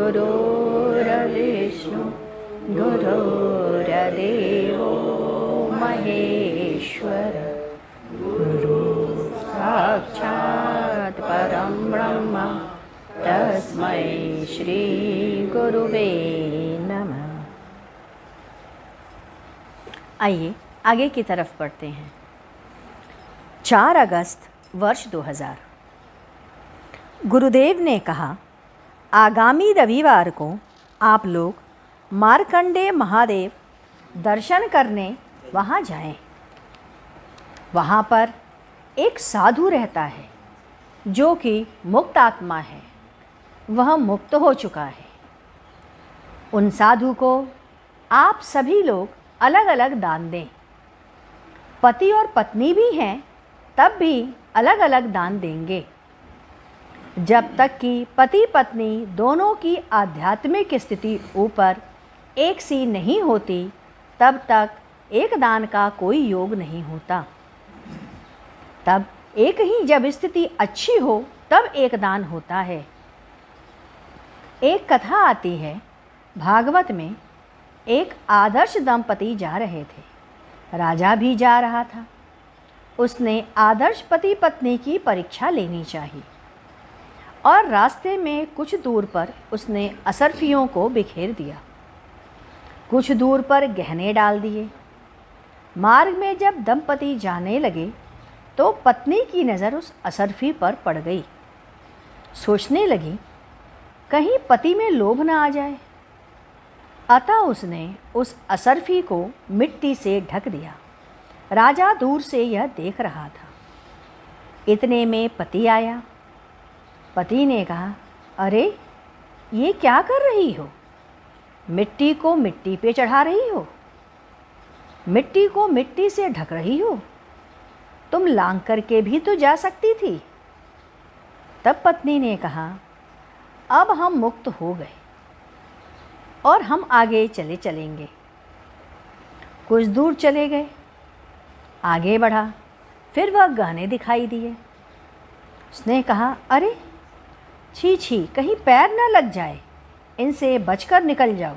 गुरुर्विष्णु गुरुर्देवो महेश्वर गुरु साक्षात् परम ब्रह्म तस्मै श्री गुरुवे नमः। आइए आगे की तरफ बढ़ते हैं। 4 अगस्त वर्ष 2000। गुरुदेव ने कहा, आगामी रविवार को आप लोग मार्कंडेय महादेव दर्शन करने वहाँ जाएं। वहाँ पर एक साधु रहता है जो कि मुक्त आत्मा है, वह मुक्त हो चुका है। उन साधु को आप सभी लोग अलग अलग दान दें। पति और पत्नी भी हैं तब भी अलग अलग दान देंगे। जब तक कि पति पत्नी दोनों की आध्यात्मिक स्थिति ऊपर एक सी नहीं होती तब तक एक दान का कोई योग नहीं होता। तब एक ही जब स्थिति अच्छी हो तब एक दान होता है। एक कथा आती है, भागवत में एक आदर्श दंपति जा रहे थे। राजा भी जा रहा था। उसने आदर्श पति पत्नी की परीक्षा लेनी चाहिए और रास्ते में कुछ दूर पर उसने असरफियों को बिखेर दिया। कुछ दूर पर गहने डाल दिए। मार्ग में जब दंपति जाने लगे तो पत्नी की नज़र उस असरफी पर पड़ गई। सोचने लगी कहीं पति में लोभ न आ जाए, अतः उसने उस असरफी को मिट्टी से ढक दिया। राजा दूर से यह देख रहा था। इतने में पति आया। पति ने कहा, अरे ये क्या कर रही हो? मिट्टी को मिट्टी पे चढ़ा रही हो, मिट्टी को मिट्टी से ढक रही हो। तुम लांग करके भी तो जा सकती थी। तब पत्नी ने कहा, अब हम मुक्त हो गए और हम आगे चलेंगे। कुछ दूर चले गए, आगे बढ़ा, फिर वह गहने दिखाई दिए। उसने कहा, अरे छी छी, कहीं पैर न लग जाए, इनसे बचकर निकल जाओ।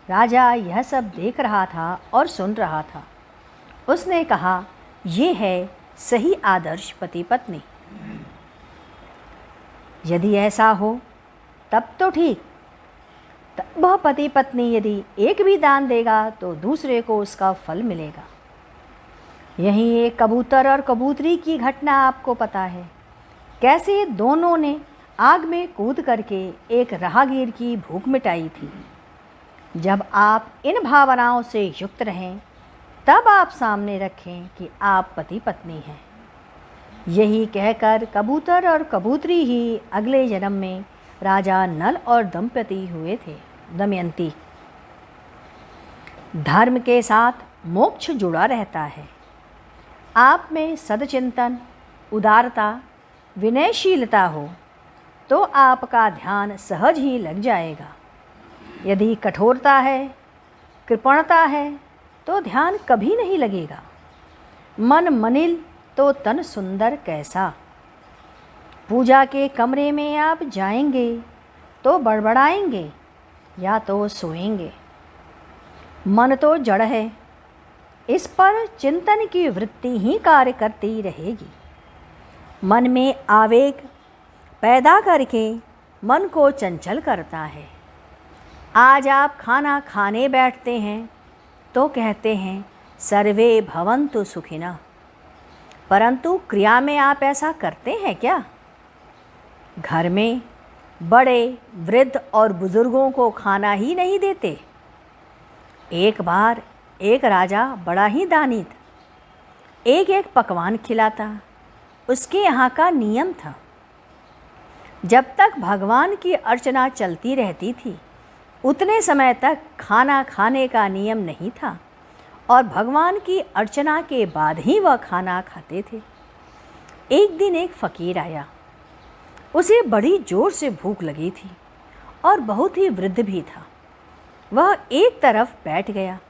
राजा यह सब देख रहा था और सुन रहा था। उसने कहा, ये है सही आदर्श पति पत्नी। यदि ऐसा हो तब तो ठीक। तब वह पति पत्नी यदि एक भी दान देगा तो दूसरे को उसका फल मिलेगा। यहीं एक कबूतर और कबूतरी की घटना आपको पता है, कैसे दोनों ने आग में कूद करके एक राहगीर की भूख मिटाई थी। जब आप इन भावनाओं से युक्त रहें तब आप सामने रखें कि आप पति पत्नी हैं। यही कहकर कबूतर और कबूतरी ही अगले जन्म में राजा नल और दंपति हुए थे, दमयंती। धर्म के साथ मोक्ष जुड़ा रहता है। आप में सदचिंतन, उदारता, विनयशीलता हो तो आपका ध्यान सहज ही लग जाएगा। यदि कठोरता है, कृपणता है तो ध्यान कभी नहीं लगेगा। मन मनिल तो तन सुंदर कैसा। पूजा के कमरे में आप जाएंगे तो बड़बड़ाएंगे या तो सोएंगे। मन तो जड़ है, इस पर चिंतन की वृत्ति ही कार्य करती रहेगी। मन में आवेग पैदा करके मन को चंचल करता है। आज आप खाना खाने बैठते हैं तो कहते हैं सर्वे भवन्तु सुखिनः, परंतु क्रिया में आप ऐसा करते हैं क्या? घर में बड़े वृद्ध और बुजुर्गों को खाना ही नहीं देते। एक बार एक राजा बड़ा ही दानी था, एक एक पकवान खिलाता। उसके यहाँ का नियम था, जब तक भगवान की अर्चना चलती रहती थी उतने समय तक खाना खाने का नियम नहीं था और भगवान की अर्चना के बाद ही वह खाना खाते थे। एक दिन एक फ़कीर आया। उसे बड़ी ज़ोर से भूख लगी थी और बहुत ही वृद्ध भी था। वह एक तरफ बैठ गया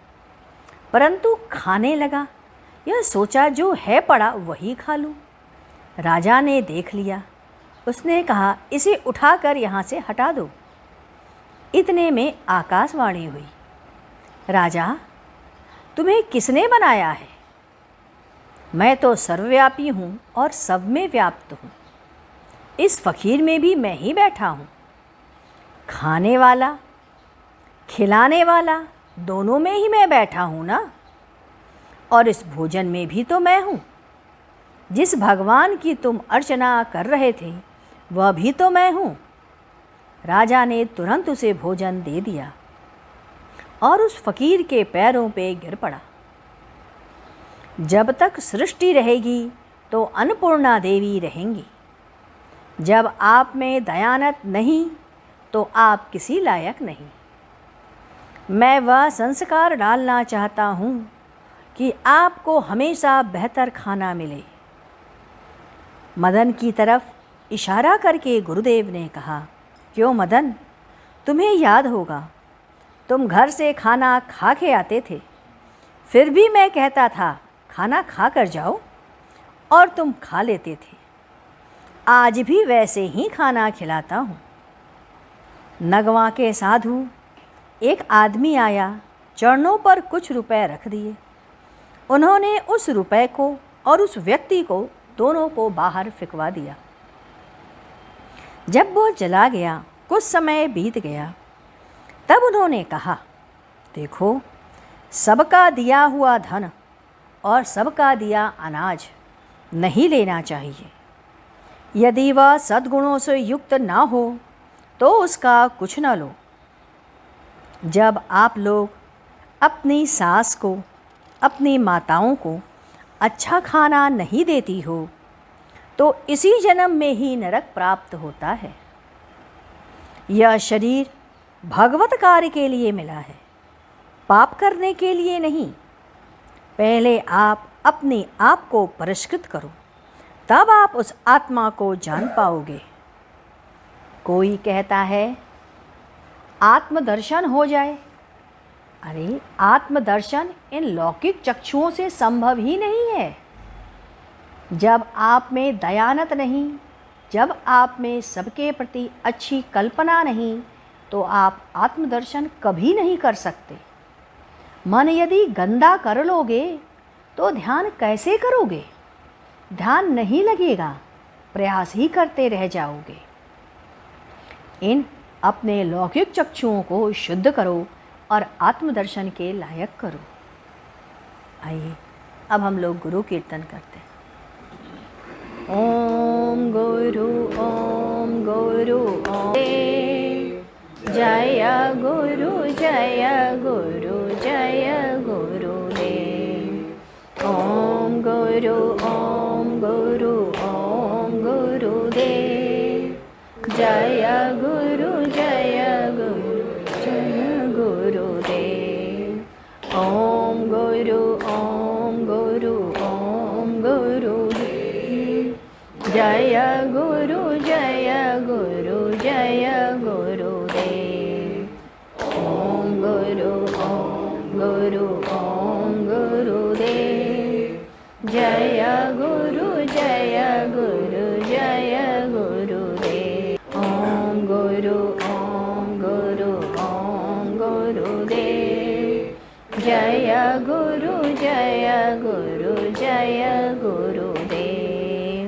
परंतु खाने लगा। यह सोचा जो है पड़ा वही खा लूँ। राजा ने देख लिया। उसने कहा, इसे उठाकर यहाँ से हटा दो। इतने में आकाशवाणी हुई, राजा, तुम्हें किसने बनाया है? मैं तो सर्वव्यापी हूँ और सब में व्याप्त हूँ। इस फकीर में भी मैं ही बैठा हूँ। खाने वाला, खिलाने वाला, दोनों में ही मैं बैठा हूँ ना। और इस भोजन में भी तो मैं हूँ। जिस भगवान की तुम अर्चना कर रहे थे वह भी तो मैं हूँ। राजा ने तुरंत उसे भोजन दे दिया और उस फकीर के पैरों पे गिर पड़ा। जब तक सृष्टि रहेगी तो अन्नपूर्णा देवी रहेंगी। जब आप में दयानत नहीं तो आप किसी लायक नहीं। मैं वह संस्कार डालना चाहता हूँ कि आपको हमेशा बेहतर खाना मिले। मदन की तरफ इशारा करके गुरुदेव ने कहा, क्यों मदन, तुम्हें याद होगा तुम घर से खाना खा के आते थे, फिर भी मैं कहता था खाना खा कर जाओ और तुम खा लेते थे। आज भी वैसे ही खाना खिलाता हूँ। नगवा के साधु एक आदमी आया, चरणों पर कुछ रुपए रख दिए। उन्होंने उस रुपए को और उस व्यक्ति को दोनों को बाहर फेंकवा दिया। जब वो चला गया, कुछ समय बीत गया, तब उन्होंने कहा, देखो, सबका दिया हुआ धन और सबका दिया अनाज नहीं लेना चाहिए। यदि वह सद्गुणों से युक्त ना हो तो उसका कुछ न लो। जब आप लोग अपनी सास को, अपनी माताओं को अच्छा खाना नहीं देती हो तो इसी जन्म में ही नरक प्राप्त होता है। यह शरीर भगवत कार्य के लिए मिला है, पाप करने के लिए नहीं। पहले आप अपने आप को परिष्कृत करो, तब आप उस आत्मा को जान पाओगे। कोई कहता है आत्मदर्शन हो जाए। अरे, आत्मदर्शन इन लौकिक चक्षुओं से संभव ही नहीं है। जब आप में दयानत नहीं, जब आप में सबके प्रति अच्छी कल्पना नहीं, तो आप आत्मदर्शन कभी नहीं कर सकते। मन यदि गंदा कर लोगे तो ध्यान कैसे करोगे? ध्यान नहीं लगेगा, प्रयास ही करते रह जाओगे। इन अपने लौकिक चक्षुओं को शुद्ध करो और आत्मदर्शन के लायक करो। आइए अब हम लोग गुरु कीर्तन करते हैं। ओम गुरु ओम गुरु ओम, जय गुरु जय गुरु जय गुरुदेव। ओम गुरु ओम गुरु ओम गुरुदेव, जय गुरु जय गुरु जय गुरुदेव। ओम गुरु ओम गुरु ओम गुरुदेव, जय गुरु जय गुरु जय गुरुदेव। ओम गुरु ओम गुरु ओम गुरुदेव, जय गुरु जय गुरु जय गुरुदेव। ओम गुरु ओम गुरु ओम गुरुदेव, जय गुरु जय गुरु जय गुरुदेव।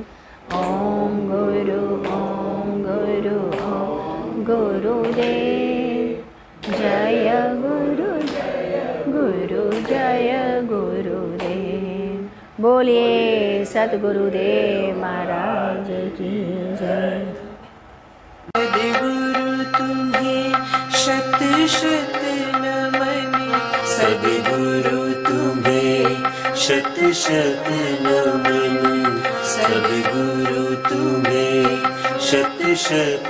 ओम गुरु ओम गुरु ओम गुरुदेव, जय गुरु जय गुरुदेव। बोलिए सद्गुरुदेव महाराज की जय। सद्गुरु तुम्हें शत शत नमन, सद्गुरु तुम्हें शत शत नमन, सद्गुरु तुम्हें शत शत